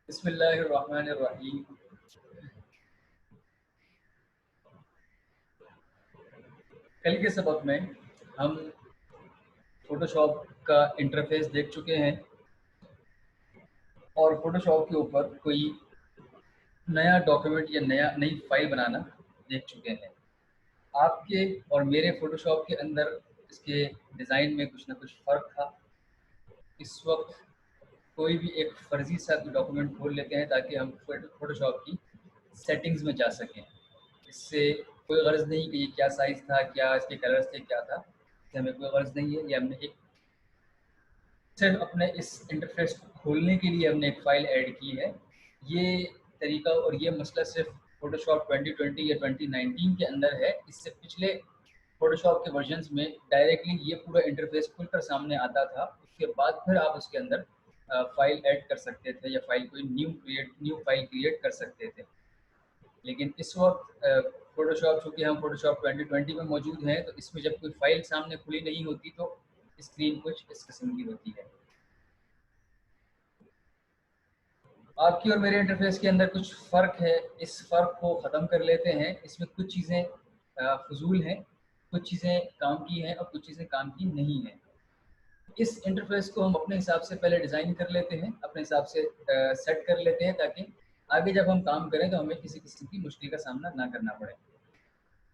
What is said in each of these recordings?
बिस्मिल्लाहिर्रहमानिर्रहीम। कल के सबक में हम फोटोशॉप का इंटरफेस देख चुके हैं और फोटोशॉप के ऊपर कोई नया डॉक्यूमेंट या नई फाइल बनाना देख चुके हैं। आपके और मेरे फोटोशॉप के अंदर इसके डिज़ाइन में कुछ ना कुछ फ़र्क था। इस वक्त कोई भी एक फ़र्ज़ी सा डॉक्यूमेंट खोल लेते हैं ताकि हम फोटोशॉप की सेटिंग्स में जा सकें। इससे कोई गर्ज़ नहीं कि ये क्या साइज़ था, क्या इसके कलर्स थे, क्या था। इससे हमें कोई गर्ज़ नहीं है। ये हमने एक सिर्फ अपने इस इंटरफेस को खोलने के लिए हमने एक फ़ाइल ऐड की है। ये तरीका और ये मसला सिर्फ फ़ोटोशॉप 2020 या 2019 के अंदर है। इससे पिछले फ़ोटोशॉप के वर्जन्स में डायरेक्टली ये पूरा इंटरफेस खुलकर सामने आता था। उसके बाद फिर आप उसके अंदर फ़ाइल ऐड कर सकते थे या फ़ाइल कोई न्यू फ़ाइल क्रिएट कर सकते थे। लेकिन इस वक्त फ़ोटोशॉप, चूँकि हम फ़ोटोशॉप 2020 में मौजूद हैं, तो इसमें जब कोई फ़ाइल सामने खुली नहीं होती तो स्क्रीन कुछ इस किस्म की होती है। आपकी और मेरे इंटरफेस के अंदर कुछ फ़र्क है। इस फ़र्क को ख़त्म कर लेते हैं। इसमें कुछ चीज़ें फ़ुज़ूल हैं, कुछ चीज़ें काम की हैं और कुछ चीज़ें काम की नहीं हैं। इस इंटरफेस को हम अपने हिसाब से पहले डिज़ाइन कर लेते हैं, अपने हिसाब से सेट कर लेते हैं ताकि आगे जब हम काम करें तो हमें किसी किस्म की मुश्किल का सामना ना करना पड़े।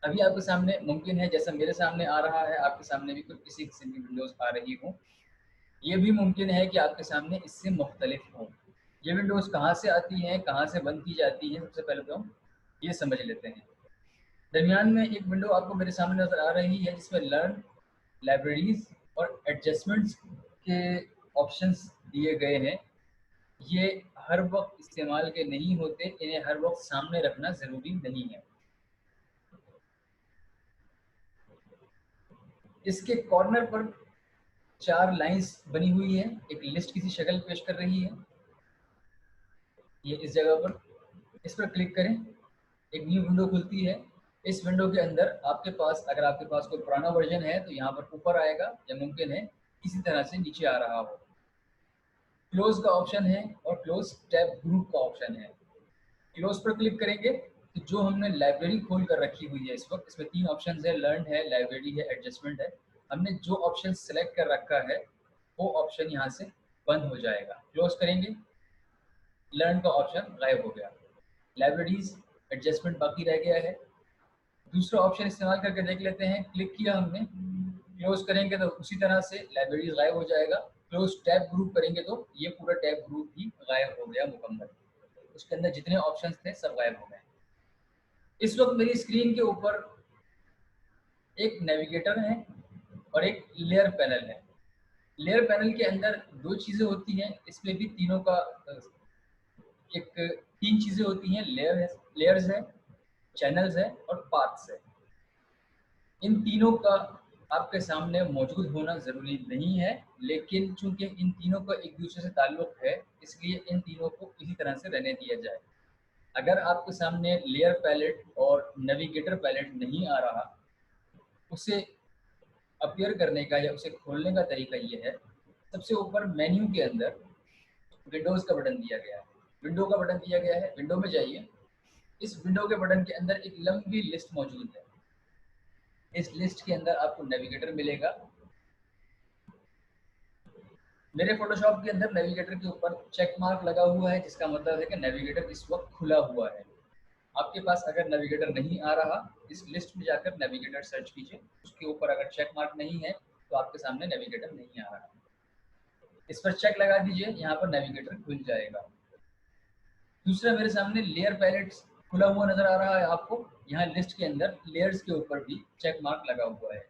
अभी आपके सामने मुमकिन है जैसा मेरे सामने आ रहा है, आपके सामने भी कुछ किसी किस्म की विंडोज़ आ रही हों। ये भी मुमकिन है कि आपके सामने इससे मुख्तलिफ हों। ये विंडोज़ कहाँ से आती हैं, कहाँ से बंद की जाती हैं, सबसे पहले तो हम ये समझ लेते हैं। दरमियान में एक विंडो आपको मेरे सामने नज़र आ रही है जिसमें लर्न, लाइब्रेरीज़ और एडजस्टमेंट्स के ऑप्शंस दिए गए हैं। ये हर वक्त इस्तेमाल के नहीं होते, इन्हें हर वक्त सामने रखना ज़रूरी नहीं है। इसके कॉर्नर पर 4 लाइन्स बनी हुई हैं, एक लिस्ट किसी शक्ल पेश कर रही है। ये इस जगह पर, इस पर क्लिक करें, एक न्यू विंडो खुलती है। इस विंडो के अंदर आपके पास, अगर आपके पास कोई पुराना वर्जन है तो यहाँ पर ऊपर आएगा, या मुमकिन है इसी तरह से नीचे आ रहा हो। क्लोज का ऑप्शन है और क्लोज टैब ग्रुप का ऑप्शन है। क्लोज पर क्लिक करेंगे तो जो हमने लाइब्रेरी खोल कर रखी हुई है इस वक्त, इसमें 3 ऑप्शन है, लर्न है, लाइब्रेरी है, एडजस्टमेंट है। हमने जो ऑप्शन सेलेक्ट कर रखा है वो ऑप्शन यहाँ से बंद हो जाएगा। क्लोज करेंगे, लर्न का ऑप्शन गायब हो गया, लाइब्रेरीज एडजस्टमेंट बाकी रह गया है। दूसरा ऑप्शन इस्तेमाल करके देख लेते हैं। क्लिक किया हमने, क्लोज करेंगे तो उसी तरह से लाइब्रेरीज गायब हो जाएगा। क्लोज टैब ग्रुप करेंगे तो ये पूरा टैब ग्रुप भी गायब हो गया मुकम्मल। उसके अंदर जितने ऑप्शंस थे सब गायब हो गए। इस वक्त मेरी स्क्रीन के ऊपर एक नेविगेटर है और एक लेयर पैनल है। लेयर पैनल के अंदर 2 चीज़ें होती हैं, इसमें भी तीनों का एक 3 चीज़ें होती हैं। लेयर्स है, चैनल्स है और पाथ्स है। इन तीनों का आपके सामने मौजूद होना ज़रूरी नहीं है, लेकिन चूंकि इन तीनों का एक दूसरे से ताल्लुक़ है, इसलिए इन तीनों को इसी तरह से रहने दिया जाए। अगर आपके सामने लेयर पैलेट और नेविगेटर पैलेट नहीं आ रहा, उसे अपीयर करने का या उसे खोलने का तरीका ये है। सबसे ऊपर मेन्यू के अंदर विंडोज़ का बटन दिया गया है, विंडो का बटन दिया गया है, विंडो में जाइए। इस विंडो के बटन के अंदर एक लंबी लिस्ट मौजूद है। इस लिस्ट के अंदर आपको नेविगेटर मिलेगा। मेरे फोटोशॉप के अंदर नेविगेटर के ऊपर चेक मार्क लगा हुआ है, जिसका मतलब है कि नेविगेटर इस वक्त खुला हुआ है। आपके पास अगर नेविगेटर नहीं आ रहा, इस लिस्ट में जाकर नेविगेटर सर्च कीजिए। उसके ऊपर अगर चेक मार्क नहीं है तो आपके सामने नेविगेटर नहीं आ रहा। इस पर चेक लगा दीजिए, यहाँ पर नेविगेटर खुल जाएगा। दूसरा, मेरे सामने लेयर पैलेट खुला हुआ नजर आ रहा है आपको। यहाँ लिस्ट के अंदर लेयर्स के ऊपर भी चेक मार्क लगा हुआ है।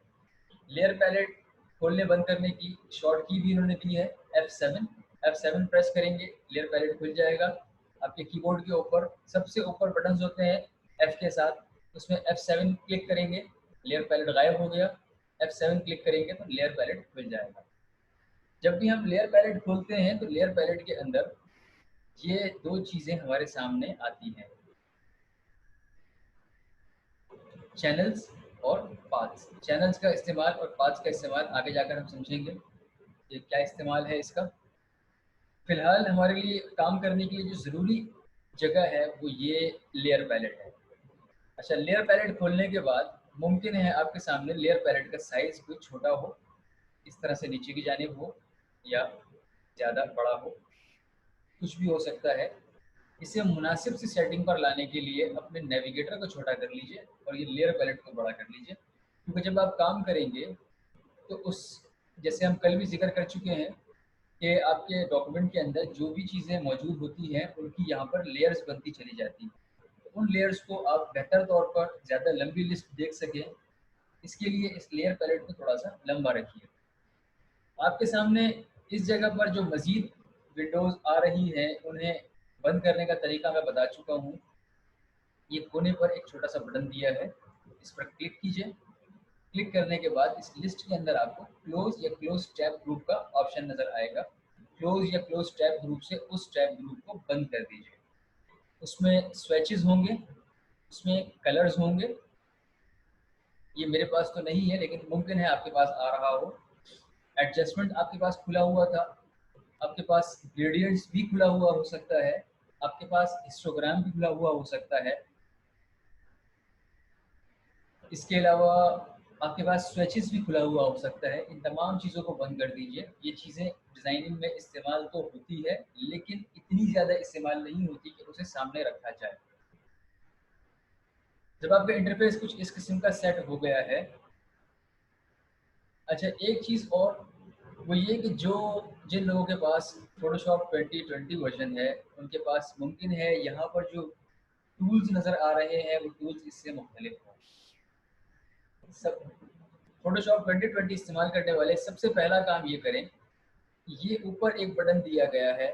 लेयर पैलेट खोलने बंद करने की शॉर्ट की भी उन्होंने दी है, F7। F7 प्रेस करेंगे, लेयर पैलेट खुल जाएगा। आपके कीबोर्ड के ऊपर सबसे ऊपर बटन्स होते हैं F के साथ, उसमें F7 क्लिक करेंगे, लेयर पैलेट गायब हो गया। F7 क्लिक करेंगे तो लेयर पैलेट खुल जाएगा। जब भी हम लेयर पैलेट खोलते हैं तो लेयर पैलेट के अंदर ये 2 चीज़ें हमारे सामने आती हैं, चैनल्स और पाथ्स। चैनल्स का इस्तेमाल और पाथ्स का इस्तेमाल आगे जाकर हम समझेंगे ये क्या इस्तेमाल है इसका। फिलहाल हमारे लिए काम करने के लिए जो ज़रूरी जगह है वो ये लेयर पैलेट है। अच्छा, लेयर पैलेट खोलने के बाद मुमकिन है आपके सामने लेयर पैलेट का साइज़ कोई छोटा हो, इस तरह से नीचे की जानिब हो या ज़्यादा बड़ा हो, कुछ भी हो सकता है। इसे मुनासिब सी सेटिंग पर लाने के लिए अपने नेविगेटर को छोटा कर लीजिए और ये लेयर पैलेट को बड़ा कर लीजिए, क्योंकि जब आप काम करेंगे तो उस जैसे हम कल भी ज़िक्र कर चुके हैं कि आपके डॉक्यूमेंट के अंदर जो भी चीज़ें मौजूद होती हैं उनकी यहाँ पर लेयर्स बनती चली जाती हैं। तो उन लेयर्स को आप बेहतर तौर पर ज़्यादा लंबी लिस्ट देख सकें, इसके लिए इस लेयर पैलेट को थोड़ा सा लंबा रखिए। आपके सामने इस जगह पर जो मज़ीद विंडोज़ आ रही हैं उन्हें बंद करने का तरीका मैं बता चुका हूँ। ये कोने पर एक छोटा सा बटन दिया है, इस पर क्लिक कीजिए। क्लिक करने के बाद इस लिस्ट के अंदर आपको क्लोज या क्लोज टैब ग्रुप का ऑप्शन नज़र आएगा। क्लोज या क्लोज टैब ग्रुप से उस टैब ग्रुप को बंद कर दीजिए। उसमें स्विचेस होंगे, उसमें कलर्स होंगे। ये मेरे पास तो नहीं है लेकिन मुमकिन है आपके पास आ रहा हो। एडजस्टमेंट आपके पास खुला हुआ था, आपके पास ग्रेडियंट्स भी खुला हुआ हो सकता है, आपके पास हिस्टोग्राम भी खुला हुआ हो सकता है। इसके अलावा आपके पास स्विचेस भी खुला हुआ हो सकता है। इन तमाम चीज़ों को बंद कर दीजिए। ये चीज़ें डिज़ाइनिंग में इस्तेमाल तो होती है लेकिन इतनी ज़्यादा इस्तेमाल नहीं होती कि उसे सामने रखा जाए। जब आपका इंटरफेस कुछ इस किस्म का सेट हो गया है, अच्छा एक चीज़ और वो ये कि जो जिन लोगों के पास फ़ोटोशॉप 2020 वर्ज़न है, उनके पास मुमकिन है यहाँ पर जो टूल्स नज़र आ रहे हैं वो टूल्स इससे मुख्तलिफ हों। सब फ़ोटोशॉप 2020 इस्तेमाल करने वाले सबसे पहला काम ये करें, ये ऊपर एक बटन दिया गया है,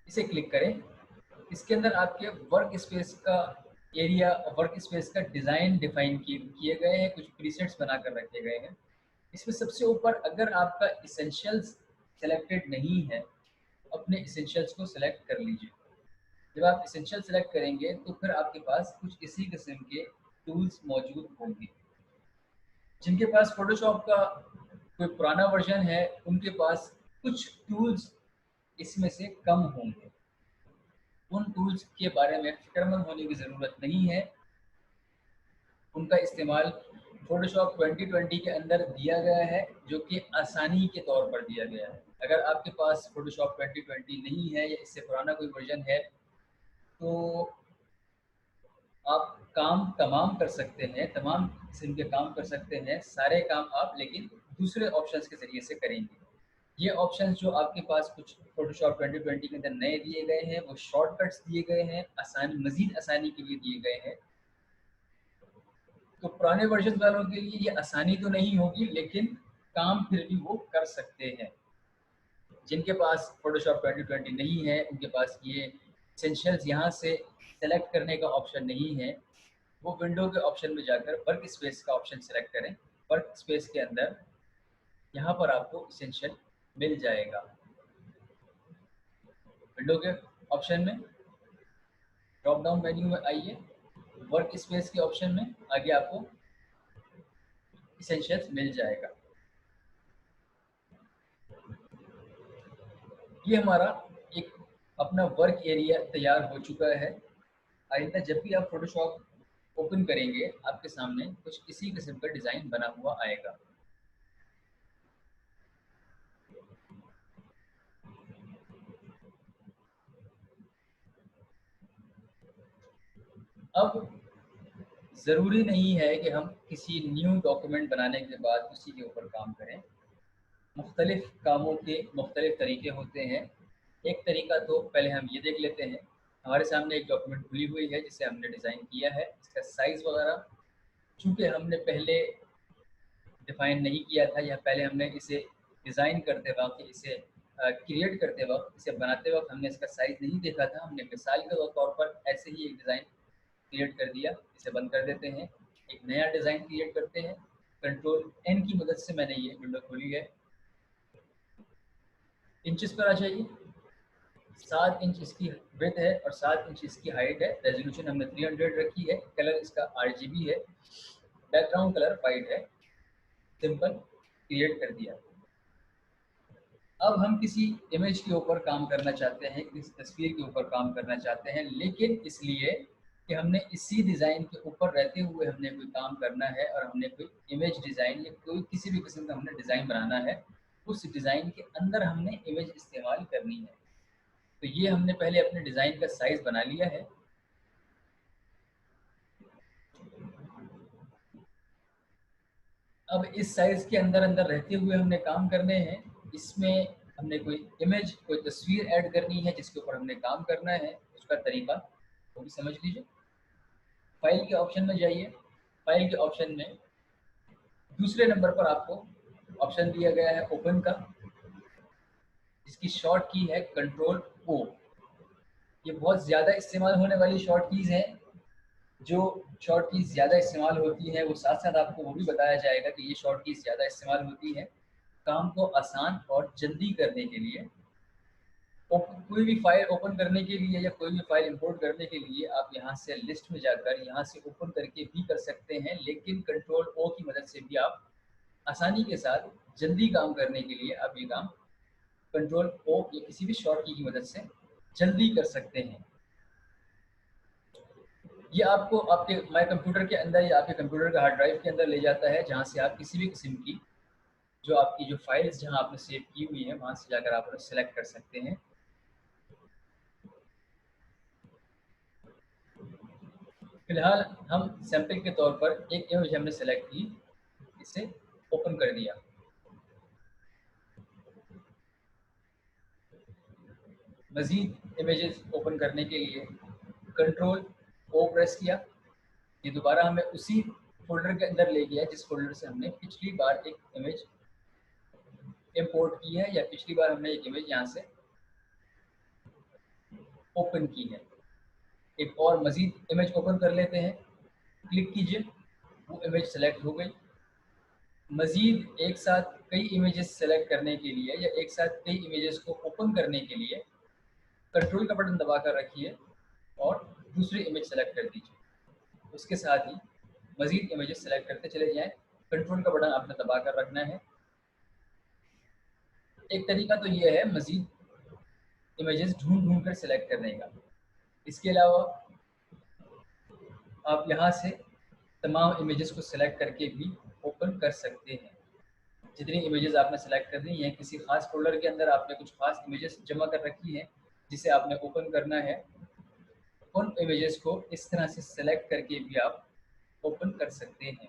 इसे क्लिक करें। इसके अंदर आपके वर्क स्पेस का एरिया, वर्क स्पेस का डिज़ाइन डिफ़ाइन किए गए हैं, कुछ प्रीसेट्स बनाकर रखे गए हैं। इसमें सबसे ऊपर अगर आपका इसेंशियल्स सेलेक्टेड नहीं है, अपने इसेंशियल्स को सेलेक्ट कर लीजिए। जब आप इसेंशियल सेलेक्ट करेंगे तो फिर आपके पास कुछ इसी किस्म के टूल्स मौजूद होंगे। जिनके पास फ़ोटोशॉप का कोई पुराना वर्ज़न है, उनके पास कुछ टूल्स इसमें से कम होंगे। उन टूल्स के बारे में फ़िक्रमंद होने की ज़रूरत नहीं है। उनका इस्तेमाल फ़ोटोशॉप 2020 के अंदर दिया गया है, जो कि आसानी के तौर पर दिया गया है। अगर आपके पास फ़ोटोशॉप 2020 नहीं है या इससे पुराना कोई वर्ज़न है, तो आप काम तमाम कर सकते हैं, तमाम किस्म के काम कर सकते हैं, सारे काम आप लेकिन दूसरे ऑप्शंस के ज़रिए से करेंगे। ये ऑप्शंस जो आपके पास कुछ फ़ोटोशॉप 2020 के अंदर नए दिए गए हैं, वो शॉर्टकट्स दिए गए हैं, आसानी मज़ीद आसानी के लिए दिए गए हैं। तो पुराने वर्जन वालों के लिए ये आसानी तो नहीं होगी लेकिन काम फिर भी वो कर सकते हैं। जिनके पास फ़ोटोशॉप 2020 नहीं है, उनके पास ये एसेंशियल्स यहाँ से सेलेक्ट करने का ऑप्शन नहीं है। वो विंडो के ऑप्शन में जाकर वर्क स्पेस का ऑप्शन सेलेक्ट करें। वर्क स्पेस के अंदर यहाँ पर आपको एसेंशियल मिल जाएगा। विंडो के ऑप्शन में ड्रॉप डाउन मेन्यू में आइए, वर्क स्पेस के ऑप्शन में आगे आपको एसेंशियल्स मिल जाएगा। ये हमारा एक अपना वर्क एरिया तैयार हो चुका है। आइंदा जब भी आप फ़ोटोशॉप ओपन करेंगे, आपके सामने कुछ इसी किस्म का डिज़ाइन बना हुआ आएगा। अब ज़रूरी नहीं है कि हम किसी न्यू डॉक्यूमेंट बनाने के बाद उसी के ऊपर काम करें। मुख्तलिफ़ कामों के मुख्तलिफ़ तरीके होते हैं। एक तरीका तो पहले हम ये देख लेते हैं। हमारे सामने एक डॉक्यूमेंट खुली हुई है जिसे हमने डिज़ाइन किया है। इसका साइज़ वगैरह चूँकि हमने पहले डिफ़ाइन नहीं किया था या पहले हमने इसे डिज़ाइन करते वक़्त, इसे क्रिएट करते वक़्त, इसे बनाते वक़्त हमने इसका साइज़ नहीं देखा था। हमने मिसाल के तौर पर ऐसे ही एक डिज़ाइन क्रिएट कर दिया। इसे बंद कर देते हैं। एक नया डिज़ाइन क्रिएट करते हैं। कंट्रोल एन की मदद से मैंने ये विंडो खोली है। इंचेस पर आ जाइए। 7 इंच इसकी विड्थ है और 7 इंच इसकी हाइट है। रेज़ोल्यूशन हमने 300 रखी है। कलर इसका आरजीबी है। बैकग्राउंड कलर वाइट है। सिंपल क्रिएट कर दिया। अब हम किसी इमेज के ऊपर काम करना चाहते हैं, किसी तस्वीर के ऊपर काम करना चाहते हैं, लेकिन इसलिए कि हमने इसी डिज़ाइन के ऊपर रहते हुए हमने कोई काम करना है और हमने कोई इमेज डिज़ाइन या कोई किसी भी किस्म का हमने डिज़ाइन बनाना है, उस डिज़ाइन के अंदर हमने इमेज इस्तेमाल करनी है। तो ये हमने पहले अपने डिज़ाइन का साइज़ बना लिया है। अब इस साइज़ के अंदर अंदर रहते हुए हमने काम करने हैं। इसमें हमने कोई इमेज, कोई तस्वीर ऐड करनी है जिसके ऊपर हमने काम करना है। उसका तरीका वो भी समझ लीजिए। फाइल के ऑप्शन में जाइए। फाइल के ऑप्शन में दूसरे नंबर पर आपको ऑप्शन दिया गया है ओपन का, जिसकी शॉर्ट की है कंट्रोल ओ। ये बहुत ज़्यादा इस्तेमाल होने वाली शॉर्ट कीज़ हैं। जो शॉर्ट कीज़ ज़्यादा इस्तेमाल होती है वो साथ साथ आपको वो भी बताया जाएगा कि ये शॉर्ट कीज़ ज़्यादा इस्तेमाल होती है काम को आसान और जल्दी करने के लिए। कोई भी फाइल ओपन करने के लिए या कोई भी फाइल इंपोर्ट करने के लिए आप यहाँ से लिस्ट में जाकर यहाँ से ओपन करके भी कर सकते हैं, लेकिन कंट्रोल ओ की मदद से भी आप आसानी के साथ जल्दी काम करने के लिए आप ये काम कंट्रोल ओ या किसी भी शॉर्ट की मदद से जल्दी कर सकते हैं। ये आपको आपके माई कंप्यूटर के अंदर या आपके कंप्यूटर के हार्ड ड्राइव के अंदर ले जाता है, जहाँ से आप किसी भी किस्म की जो आपकी जो फाइल्स जहाँ आपने सेव की हुई है वहाँ से जाकर आप उन्हें सेलेक्ट कर सकते हैं। फिलहाल हम सैंपल के तौर पर एक इमेज हमने सेलेक्ट की, इसे ओपन कर दिया। मज़ीद इमेजेस ओपन करने के लिए कंट्रोल ओ प्रेस किया। ये दोबारा हमें उसी फोल्डर के अंदर ले गया जिस फोल्डर से हमने पिछली बार एक इमेज इंपोर्ट की है या पिछली बार हमने एक इमेज यहाँ से ओपन की है। एक और मज़ीद इमेज ओपन कर लेते हैं। क्लिक कीजिए, वो इमेज सेलेक्ट हो गई। मज़ीद एक साथ कई इमेजेस सेलेक्ट करने के लिए या एक साथ कई इमेजेस को ओपन करने के लिए कंट्रोल का बटन दबा कर रखिए और दूसरी इमेज सेलेक्ट कर दीजिए। उसके साथ ही मज़ीद इमेजेस सेलेक्ट करते चले जाएं। कंट्रोल का बटन आपने दबा कर रखना है। एक तरीका तो ये है मज़ीद इमेजेस ढूंढ ढूंढ कर सेलेक्ट करने का। इसके अलावा आप यहाँ से तमाम इमेजेस को सेलेक्ट करके भी ओपन कर सकते हैं। जितनी इमेजेस आपने सेलेक्ट करनी है, किसी खास फोल्डर के अंदर आपने कुछ खास इमेजेस जमा कर रखी हैं जिसे आपने ओपन करना है, उन इमेजेस को इस तरह से सेलेक्ट करके भी आप ओपन कर सकते हैं।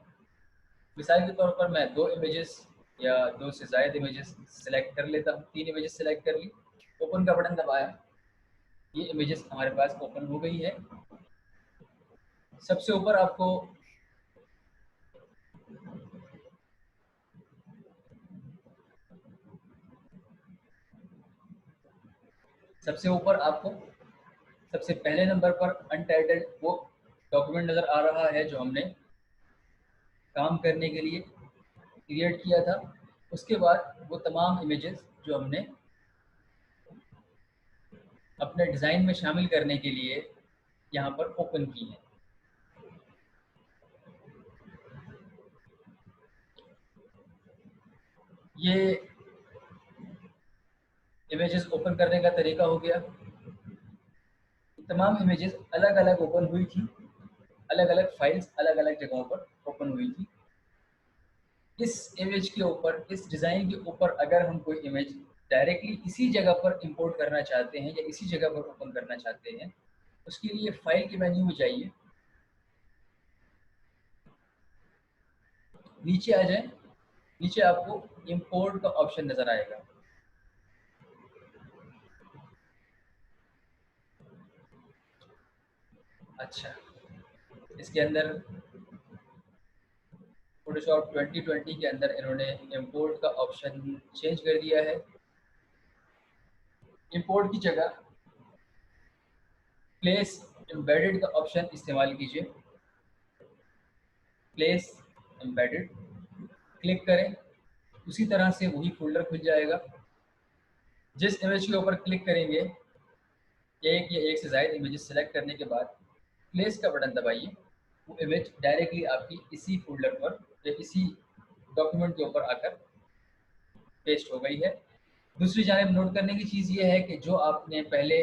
मिसाल के तौर पर मैं 2 इमेजेस या 2 से ज़ायद इमेजेस सेलेक्ट कर लेता हूँ। 3 इमेजेस सेलेक्ट कर ली, ओपन का बटन दबाया, ये इमेजेस हमारे पास ओपन हो गई है। सबसे ऊपर आपको सबसे पहले नंबर पर अनटाइटल्ड वो डॉक्यूमेंट नज़र आ रहा है जो हमने काम करने के लिए क्रिएट किया था। उसके बाद वो तमाम इमेजेस जो हमने अपने डिज़ाइन में शामिल करने के लिए यहाँ पर ओपन की हैं। ये इमेजेस ओपन करने का तरीका हो गया। तमाम इमेजेस अलग अलग ओपन हुई थी, अलग अलग फाइल्स अलग अलग जगहों पर ओपन हुई थी। इस इमेज के ऊपर, इस डिज़ाइन के ऊपर अगर हम कोई इमेज डायरेक्टली इसी जगह पर इंपोर्ट करना चाहते हैं या इसी जगह पर ओपन करना चाहते हैं, उसके लिए फाइल के मेन्यू में जाइए, नीचे आ जाए। नीचे आपको इंपोर्ट का ऑप्शन नज़र आएगा। अच्छा, इसके अंदर फोटोशॉप 2020 के अंदर इन्होंने इंपोर्ट का ऑप्शन चेंज कर दिया है। इंपोर्ट की जगह प्लेस एम्बेडेड का ऑप्शन इस्तेमाल कीजिए। प्लेस एम्बेडेड क्लिक करें, उसी तरह से वही फोल्डर खुल जाएगा। जिस इमेज के ऊपर क्लिक करेंगे, एक या एक से ज़्यादा इमेजेस सेलेक्ट करने के बाद प्लेस का बटन दबाइए, वो इमेज डायरेक्टली आपकी इसी फोल्डर पर या इसी डॉक्यूमेंट के ऊपर आकर पेस्ट हो गई है। दूसरी जानिब नोट करने की चीज़ ये है कि जो आपने पहले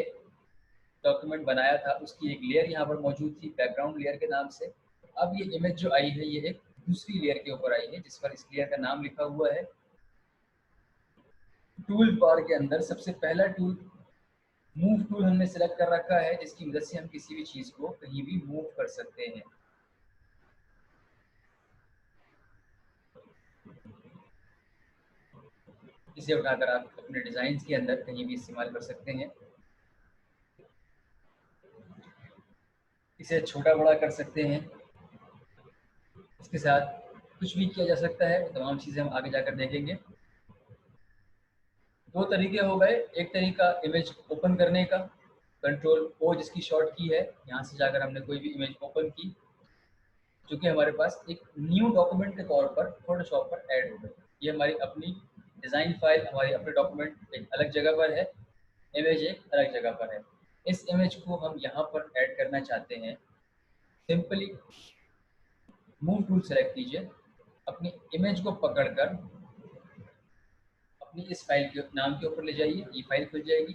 डॉक्यूमेंट बनाया था उसकी एक लेयर यहाँ पर मौजूद थी बैकग्राउंड लेयर के नाम से। अब ये इमेज जो आई है ये एक दूसरी लेयर के ऊपर आई है जिस पर इस लेयर का नाम लिखा हुआ है। टूल बार के अंदर सबसे पहला टूल मूव टूल हमने सेलेक्ट कर रखा है जिसकी मदद से हम किसी भी चीज़ को कहीं भी मूव कर सकते हैं। इसे उठाकर आप अपने डिज़ाइन के अंदर कहीं भी इस्तेमाल कर सकते हैं। इसे छोटा बड़ा कर सकते हैं। इसके साथ कुछ भी किया जा सकता है, वो तमाम चीज़ें हम आगे जाकर देखेंगे। दो तरीके हो गए, एक तरीका इमेज ओपन करने का, कंट्रोल ओ जिसकी शॉर्ट की है, यहाँ से जाकर हमने कोई भी इमेज ओपन की जो कि हमारे पास एक न्यू डॉक्यूमेंट के तौर पर फोटोशॉप पर ऐड हो गई। ये हमारी अपनी डिज़ाइन फाइल, हमारी अपनी डॉक्यूमेंट एक अलग जगह पर है, इमेज एक अलग जगह पर है। इस इमेज को हम यहाँ पर ऐड करना चाहते हैं। सिंपली मूव टूल सेलेक्ट कीजिए, अपनी इमेज को पकड़कर अपनी इस फाइल के नाम के ऊपर ले जाइए, ये फाइल खुल जाएगी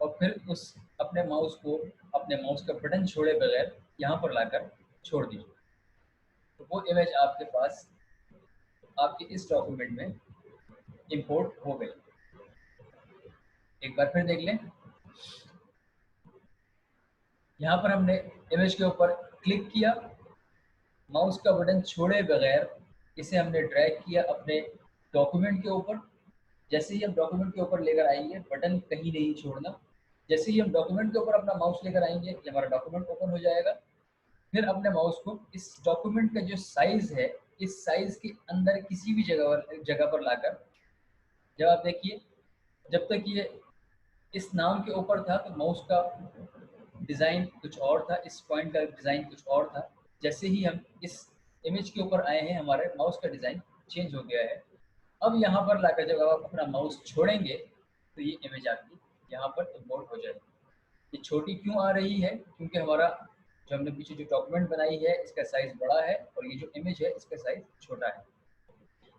और फिर उस अपने माउस को अपने माउस का बटन छोड़े बगैर यहाँ पर लाकर छोड़ दीजिए, तो वो इमेज आपके पास आपके इस डॉक्यूमेंट में इंपोर्ट हो गई। एक बार फिर देख लें, यहाँ पर हमने इमेज के ऊपर क्लिक किया, माउस का बटन छोड़े बगैर इसे हमने ड्रैग किया अपने डॉक्यूमेंट के ऊपर। जैसे ही हम डॉक्यूमेंट के ऊपर लेकर आएंगे, बटन कहीं नहीं छोड़ना। जैसे ही हम डॉक्यूमेंट के ऊपर अपना माउस लेकर आएंगे, ये हमारा डॉक्यूमेंट ओपन हो जाएगा। फिर अपने माउस को इस डॉक्यूमेंट का जो साइज है, इस साइज के अंदर किसी भी जगह पर लाकर, जब आप देखिए, जब तक ये इस नाम के ऊपर था तो माउस का डिज़ाइन कुछ और था, इस पॉइंट का डिज़ाइन कुछ और था। जैसे ही हम इस इमेज के ऊपर आए हैं, हमारे माउस का डिज़ाइन चेंज हो गया है। अब यहाँ पर लाकर जब आप अपना माउस छोड़ेंगे तो ये इमेज आपकी यहाँ पर इम्पोर्ट हो जाएगी। ये छोटी क्यों आ रही है? क्योंकि हमारा जो हमने पीछे जो डॉक्यूमेंट बनाई है इसका साइज़ बड़ा है और ये जो इमेज है इसका साइज़ छोटा है।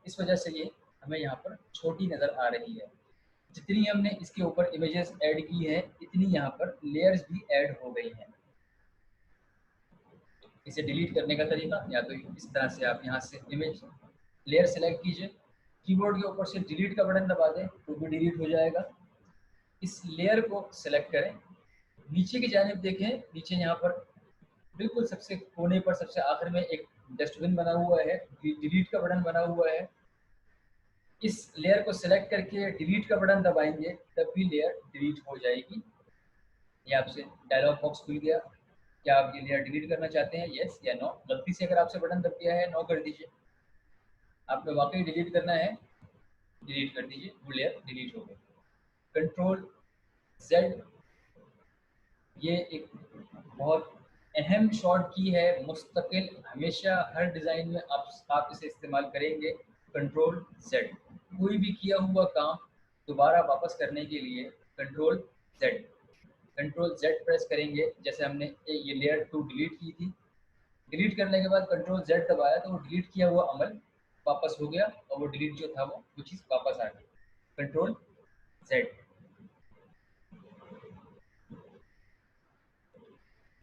इस वजह से ये हमें यहाँ पर छोटी नज़र आ रही है। जितनी हमने इसके ऊपर इमेजेस ऐड की हैं, इतनी यहाँ पर लेयर्स भी ऐड हो गई हैं। इसे डिलीट करने का तरीका, या तो इस तरह से आप यहाँ से इमेज लेयर सेलेक्ट कीजिए, कीबोर्ड के ऊपर से डिलीट का बटन दबा दें तो भी डिलीट हो जाएगा। इस लेयर को सेलेक्ट करें, नीचे की जानिब देखें, नीचे यहाँ पर बिल्कुल सबसे कोने पर सबसे आखिर में एक डस्टबिन बना हुआ है, डिलीट का बटन बना हुआ है। इस लेयर को सिलेक्ट करके डिलीट का बटन दबाएंगे तब भी लेयर डिलीट हो जाएगी। ये आपसे डायलॉग बॉक्स खुल गया। क्या आप ये लेयर डिलीट करना चाहते हैं, यस या नो? गलती से अगर आपसे बटन दब गया है, नो कर दीजिए। आपने वाकई डिलीट करना है, डिलीट कर दीजिए, वो लेयर डिलीट हो गई। कंट्रोल जेड, ये एक बहुत अहम शॉर्ट की है, मुस्तकिल हमेशा हर डिज़ाइन में आप इसे इस्तेमाल करेंगे। कंट्रोल जेड, कोई भी किया हुआ काम दोबारा वापस करने के लिए control Z, control Z press करेंगे। जैसे हमने ये लेयर 2 डिलीट की थी, डिलीट करने के बाद कंट्रोल जेड दबाया तो वो डिलीट किया हुआ अमल वापस हो गया और वो डिलीट जो था वो चीज़ वापस आ गई। Control Z.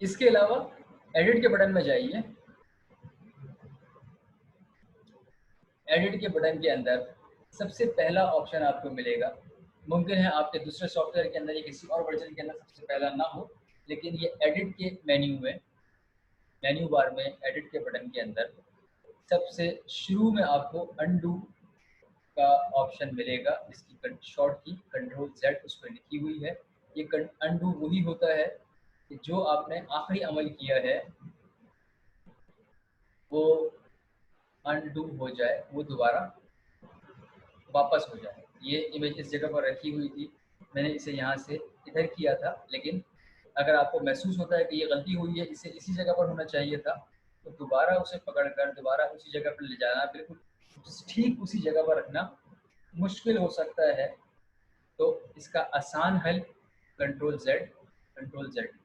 इसके अलावा एडिट के बटन में जाइए, एडिट के बटन के अंदर सबसे पहला ऑप्शन आपको मिलेगा। मुमकिन है आपके दूसरे सॉफ्टवेयर के अंदर या किसी और वर्जन के अंदर सबसे पहला ना हो, लेकिन ये एडिट के मेन्यू में, मेन्यू बार में एडिट के बटन के अंदर सबसे शुरू में आपको अनडू का ऑप्शन मिलेगा, जिसकी शॉर्ट की कंट्रोल जेड उस पर लिखी हुई है। ये अनडू वही होता है कि जो आपने आखिरी अमल किया है वो अनडू हो जाए, वो दोबारा वापस हो जाए। ये इमेज इस जगह पर रखी हुई थी, मैंने इसे यहाँ से इधर किया था, लेकिन अगर आपको महसूस होता है कि ये गलती हुई है, इसे इसी जगह पर होना चाहिए था, तो दोबारा उसे पकड़कर दोबारा उसी जगह पर ले जाना, बिल्कुल ठीक उसी जगह पर रखना मुश्किल हो सकता है। तो इसका आसान हल control Z, control Z.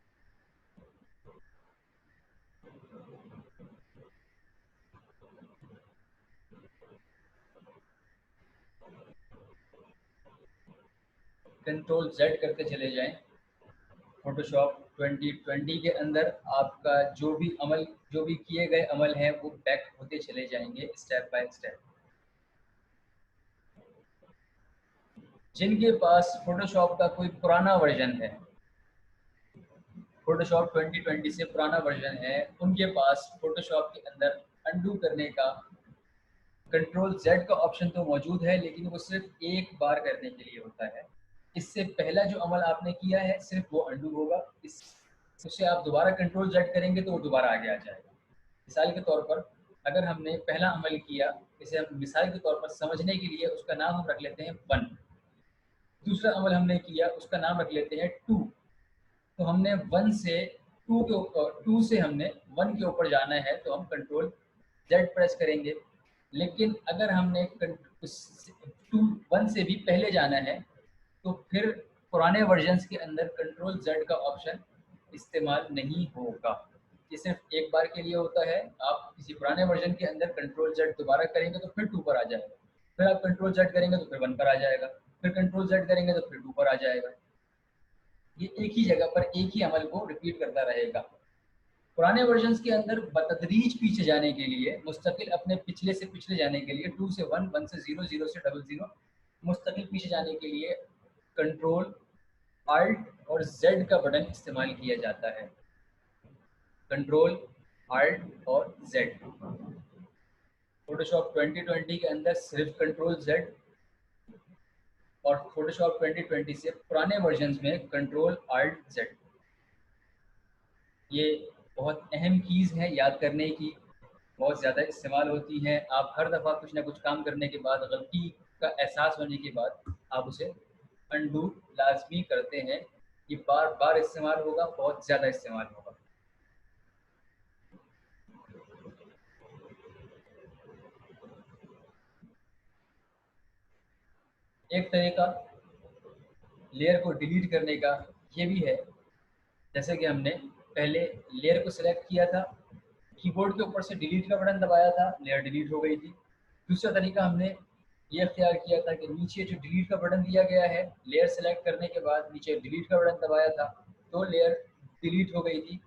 Control Z करते चले जाएं। फोटोशॉप 2020 के अंदर आपका जो भी किए गए अमल हैं वो बैक होते चले जाएंगे स्टेप बाय स्टेप। जिनके पास फोटोशॉप का कोई पुराना वर्जन है, फोटोशॉप 2020 से पुराना वर्जन है, उनके पास फोटोशॉप के अंदर अंडू करने का कंट्रोल जेड का ऑप्शन तो मौजूद है, लेकिन वो सिर्फ एक बार करने के लिए होता है। इससे पहला जो अमल आपने किया है सिर्फ वो अंडू होगा। इस उससे आप दोबारा कंट्रोल जेड करेंगे तो वो दोबारा आगे आ जाएगा। मिसाल के तौर पर अगर हमने पहला अमल किया, इसे हम मिसाल के तौर पर समझने के लिए उसका नाम हम रख लेते हैं 1। दूसरा अमल हमने किया, उसका नाम रख लेते हैं 2। तो हमने 1 से 2 के ऊपर 2 से हमने 1 के ऊपर जाना है तो हम कंट्रोल जेड प्रेस करेंगे। लेकिन अगर हमने 1 से भी पहले जाना है तो फिर पुराने वर्जन्स के अंदर कंट्रोल जेड का ऑप्शन इस्तेमाल नहीं होगा। ये सिर्फ एक बार के लिए होता है। आप किसी पुराने वर्जन के अंदर कंट्रोल जेड दोबारा करेंगे तो फिर 2 पर आ जाएगा, फिर आप कंट्रोल जेड करेंगे तो फिर 1 पर आ जाएगा, फिर कंट्रोल जेड करेंगे तो फिर 2 पर आ जाएगा। ये एक ही जगह पर एक ही अमल को रिपीट करता रहेगा। पुराने वर्जन्स के अंदर बतदरीज पीछे जाने के लिए, मुस्तकिल अपने पिछले से पिछले जाने के लिए, 2 से 1, 1 से 0, 0 से 00, मुस्तकिल पीछे जाने के लिए कंट्रोल अल्ट और जेड का बटन इस्तेमाल किया जाता है। कंट्रोल अल्ट और जेड। फोटोशॉप 2020 के अंदर सिर्फ कंट्रोल जेड, और फोटोशॉप 2020 से पुराने वर्जन्स में कंट्रोल अल्ट जेड। ये बहुत अहम चीज़ है याद करने की, बहुत ज़्यादा इस्तेमाल होती हैं। आप हर दफ़ा कुछ ना कुछ काम करने के बाद, गलती का एहसास होने के बाद आप उसे अंडू लाजमी करते हैं। ये बार बार इस्तेमाल होगा, बहुत ज़्यादा इस्तेमाल होगा। एक तरीका लेयर को डिलीट करने का ये भी है, जैसे कि हमने पहले लेयर को सिलेक्ट किया था, कीबोर्ड के ऊपर से डिलीट का बटन दबाया था, लेयर डिलीट हो गई थी। दूसरा तरीका हमने ये अख्तियार किया था कि नीचे जो डिलीट का बटन दिया गया है, लेयर सेलेक्ट करने के बाद नीचे डिलीट का बटन दबाया था तो लेयर डिलीट हो गई थी।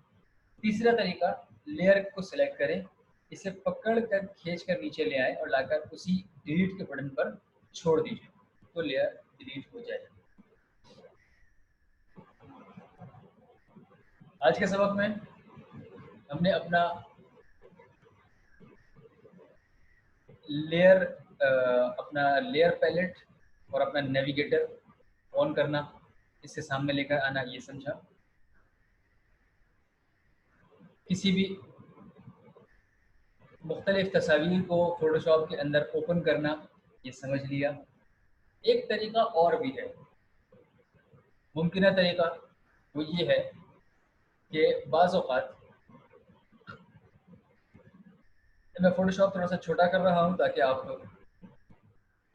तीसरा तरीका, लेयर को सिलेक्ट करें, इसे पकड़ कर खींच कर नीचे ले आए और लाकर उसी डिलीट के बटन पर छोड़ दीजिए तो लेयर डिलीट हो जाएगी। आज के सबक में हमने अपना लेयर पैलेट और अपना नेविगेटर ऑन करना, इससे सामने लेकर आना, ये समझा। किसी भी मुख्तलिफ तस्वीर को फोटोशॉप के अंदर ओपन करना, ये समझ लिया। एक तरीका और भी है, मुमकिन तरीका, वो ये है कि बाज़ औक़ात मैं फ़ोटोशॉप थोड़ा सा छोटा कर रहा हूँ ताकि आप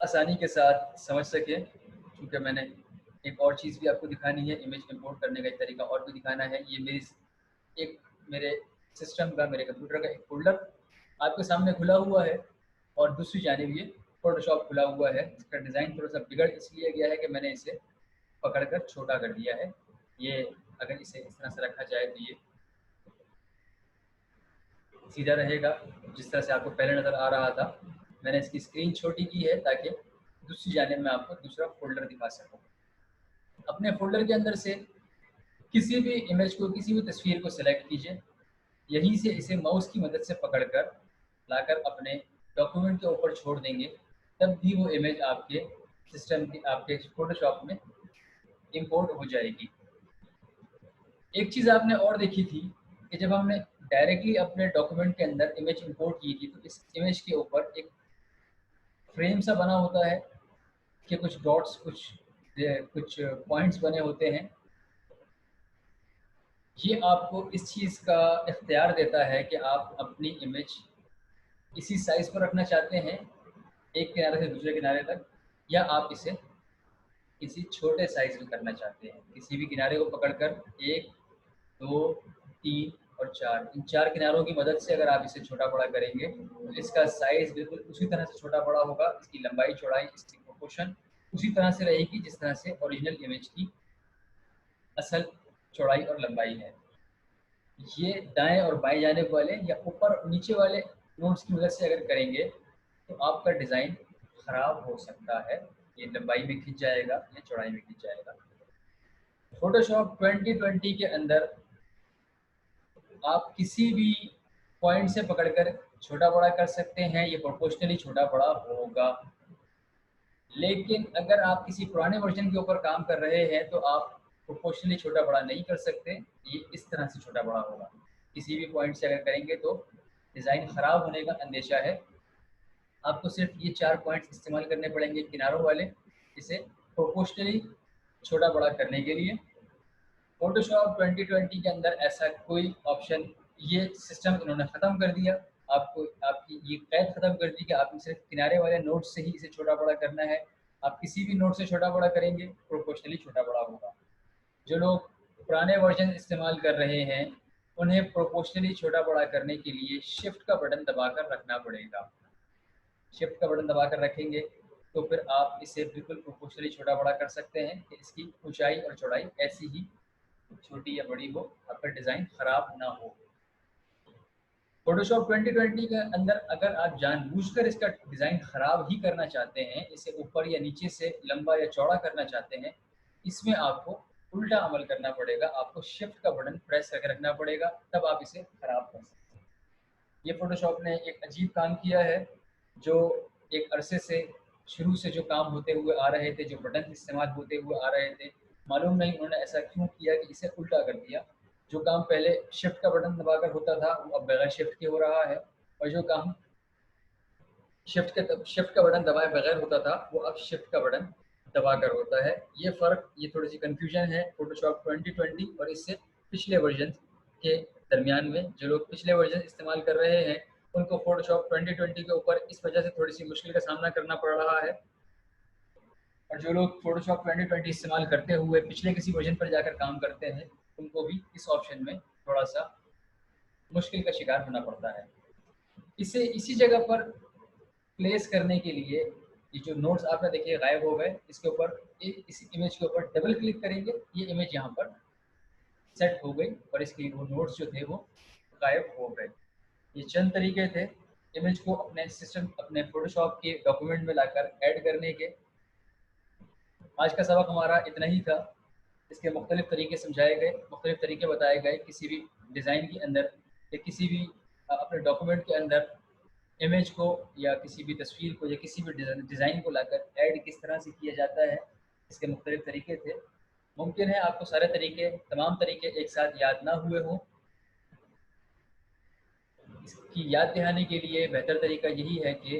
आसानी के साथ समझ सकें, क्योंकि मैंने एक और चीज़ भी आपको दिखानी है, इमेज इंपोर्ट करने का एक तरीका और भी दिखाना है। ये मेरे सिस्टम का, मेरे कंप्यूटर का एक फोल्डर आपके सामने खुला हुआ है और दूसरी जानिब ये फ़ोटोशॉप खुला हुआ है। इसका डिज़ाइन थोड़ा सा बिगड़ इसलिए गया है कि मैंने इसे पकड़कर छोटा कर दिया है। ये अगर इसे इस तरह से रखा जाए तो ये सीधा रहेगा, जिस तरह से आपको पहले नज़र आ रहा था। मैंने इसकी स्क्रीन छोटी की है ताकि दूसरी जानिब में आपको दूसरा फ़ोल्डर दिखा सकूँ। अपने फ़ोल्डर के अंदर से किसी भी इमेज को, किसी भी तस्वीर को सेलेक्ट कीजिए। यहीं से इसे माउस की मदद से पकड़कर लाकर अपने डॉक्यूमेंट के ऊपर छोड़ देंगे, तब भी वो इमेज आपके सिस्टम की, आपके फ़ोटोशॉप में इंपोर्ट हो जाएगी। एक चीज़ आपने और देखी थी कि जब हमने डायरेक्टली अपने डॉक्यूमेंट के अंदर इमेज इंपोर्ट की थी तो इस इमेज के ऊपर एक फ्रेम सा बना होता है कि कुछ डॉट्स, कुछ पॉइंट्स बने होते हैं। ये आपको इस चीज़ का इख्तियार देता है कि आप अपनी इमेज इसी साइज़ पर रखना चाहते हैं, एक किनारे से दूसरे किनारे तक, या आप इसे किसी छोटे साइज़ में करना चाहते हैं। किसी भी किनारे को पकड़कर 1, 2, 3 और 4, इन 4 किनारों की मदद से अगर आप इसे छोटा बड़ा करेंगे तो इसका साइज़ बिल्कुल उसी तरह से छोटा बड़ा होगा। इसकी लंबाई चौड़ाई, इसकी प्रोपोर्शन उसी तरह से रहेगी जिस तरह से ओरिजिनल इमेज की असल चौड़ाई और लंबाई है। ये दाएं और बाएं जानिब वाले या ऊपर और नीचे वाले नोट्स की मदद से अगर करेंगे तो आपका डिज़ाइन खराब हो सकता है। ये लंबाई में खिंच जाएगा या चौड़ाई में खिंच जाएगा। फोटोशॉप 2020 के अंदर आप किसी भी पॉइंट से पकड़कर छोटा बड़ा कर सकते हैं, ये प्रोपोर्शनली छोटा बड़ा होगा। लेकिन अगर आप किसी पुराने वर्जन के ऊपर काम कर रहे हैं तो आप प्रोपोर्शनली छोटा बड़ा नहीं कर सकते, ये इस तरह से छोटा बड़ा होगा। किसी भी पॉइंट से अगर करेंगे तो डिज़ाइन ख़राब होने का अंदेशा है। आपको सिर्फ ये 4 पॉइंट्स इस्तेमाल करने पड़ेंगे किनारों वाले, इसे प्रोपोर्शनली छोटा बड़ा करने के लिए। फोटोशॉप 2020 के अंदर ऐसा कोई ऑप्शन, ये सिस्टम इन्होंने ख़त्म कर दिया। आपको आपकी ये कैद ख़त्म कर दी कि आपने सिर्फ किनारे वाले नोट से ही इसे छोटा बड़ा करना है। आप किसी भी नोट से छोटा बड़ा करेंगे प्रोपोर्शनली छोटा बड़ा होगा। जो लोग पुराने वर्जन इस्तेमाल कर रहे हैं उन्हें प्रोपोर्शनली छोटा बड़ा करने के लिए शिफ्ट का बटन दबाकर रखना पड़ेगा। शिफ्ट का बटन दबाकर रखेंगे तो फिर आप इसे बिल्कुल प्रोपोर्शनली छोटा बड़ा कर सकते हैं कि इसकी ऊंचाई और चौड़ाई ऐसी ही छोटी या बड़ी हो, आपका डिज़ाइन खराब ना हो। फोटोशॉप 2020 के अंदर अगर आप जानबूझकर इसका डिज़ाइन खराब ही करना चाहते हैं, इसे ऊपर या नीचे से लंबा या चौड़ा करना चाहते हैं, इसमें आपको उल्टा अमल करना पड़ेगा। आपको शिफ्ट का बटन प्रेस करके रखना पड़ेगा, तब आप इसे खराब कर सकते हैं। ये फोटोशॉप ने एक अजीब काम किया है। जो एक अरसे से शुरू से जो काम होते हुए आ रहे थे, जो बटन इस्तेमाल होते हुए आ रहे थे, मालूम नहीं उन्होंने ऐसा क्यों किया कि इसे उल्टा कर दिया। जो काम पहले शिफ्ट का बटन दबाकर होता था वो अब बगैर शिफ्ट के हो रहा है, और जो काम शिफ्ट का बटन दबाए बगैर होता था वो अब शिफ्ट का बटन दबाकर होता है। ये फ़र्क, ये थोड़ी सी कन्फ्यूजन है फोटोशॉप 2020 और इससे पिछले वर्जन के दरमियान में। जो लोग पिछले वर्जन इस्तेमाल कर रहे हैं उनको फोटोशॉप 2020 के ऊपर इस वजह से थोड़ी सी मुश्किल का सामना करना पड़ रहा है, और जो लोग फोटोशॉप 2020 इस्तेमाल करते हुए पिछले किसी वर्जन पर जाकर काम करते हैं उनको भी इस ऑप्शन में थोड़ा सा मुश्किल का शिकार होना पड़ता है। इसे इसी जगह पर प्लेस करने के लिए ये जो नोट्स आपने देखे गायब हो गए, इसके ऊपर इस इमेज के ऊपर डबल क्लिक करेंगे, ये इमेज यहाँ पर सेट हो गई और इसके वो नोट्स जो थे वो गायब हो गए। ये चंद तरीके थे इमेज को अपने सिस्टम, अपने फोटोशॉप के डॉक्यूमेंट में लाकर ऐड करने के। आज का सबक हमारा इतना ही था। इसके मुख्तलिफ तरीके समझाए गए, मुख्तलिफ तरीके बताए गए किसी भी डिज़ाइन के अंदर या किसी भी अपने डॉक्यूमेंट के अंदर इमेज को या किसी भी तस्वीर को या किसी भी डिज़ाइन को लाकर ऐड किस तरह से किया जाता है, इसके मुख्तलिफ तरीके थे। मुमकिन है आपको सारे तरीके, तमाम तरीके एक साथ याद ना हुए हों। इसकी याद दहानी के लिए बेहतर तरीका यही है कि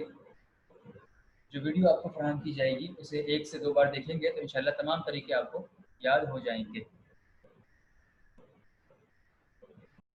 जो वीडियो आपको फराहम की जाएगी उसे 1 से 2 बार देखेंगे तो इंशाल्लाह तमाम तरीके आपको याद हो जाएंगे।